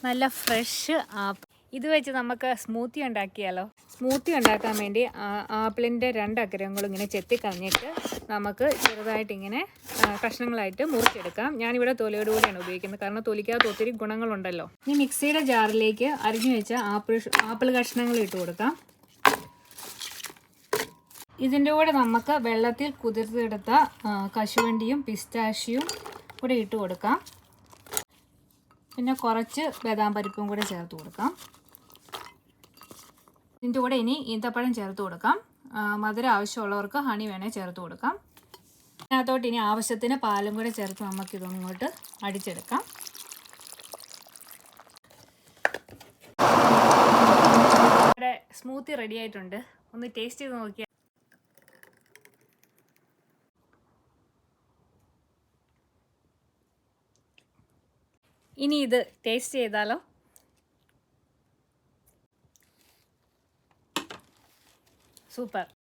നല്ല fresh apple. ഇത് വെച്ച് നമുക്ക് സ്മൂത്തി ഉണ്ടാക്കിയാലോ? സ്മൂത്തി ഉണ്ടാക്കാൻ വേണ്ടി ആപ്പിളിൻ്റെ 2 അഗ്രങ്ങളും ഇങ്ങനെ ചെത്തിക്കളഞ്ഞിട്ട് നമുക്ക് ചെറുതായിട്ടിങ്ങനെ കഷ്ണങ്ങളായിട്ട് മുറിച്ചെടുക്കാം. ഞാനിവിടെ തൊലിയോടുകൂടിയാണ് ഉപയോഗിക്കുന്നത്, കാരണം തൊലിക്കകത്ത് ഒത്തിരി ഗുണങ്ങളുണ്ടല്ലോ. ഇനി മിക്സിയുടെ ജാറിലേക്ക് അരിഞ്ഞു വെച്ച ആപ്പിൾ കഷ്ണങ്ങൾ ഇട്ട് കൊടുക്കാം. ഇതിൻ്റെ കൂടെ നമുക്ക് വെള്ളത്തിൽ കുതിർത്തെടുത്ത കശുവണ്ടിയും പിസ്താഷ്യും കൂടെ ഇട്ട് കൊടുക്കാം. പിന്നെ കുറച്ച് ബദാം പരിപ്പും കൂടെ ചേർത്ത് കൊടുക്കാം. ഇതിൻ്റെ കൂടെ ഇനി ഈന്തപ്പഴം ചേർത്ത് കൊടുക്കാം. മധുരം ആവശ്യമുള്ളവർക്ക് ഹണി വേണേൽ ചേർത്ത് കൊടുക്കാം. അതിനകത്തോട്ട് ഇനി ആവശ്യത്തിന് പാലും കൂടെ ചേർത്ത് നമുക്കിതൊന്നിങ്ങോട്ട് അടിച്ചെടുക്കാം. ഇവിടെ സ്മൂത്തി റെഡി ആയിട്ടുണ്ട്. ഒന്ന് ടേസ്റ്റ് ചെയ്ത് നോക്കിയാൽ. ഇനി ഇത് ടേസ്റ്റ് ചെയ്താലോ? സൂപ്പർ.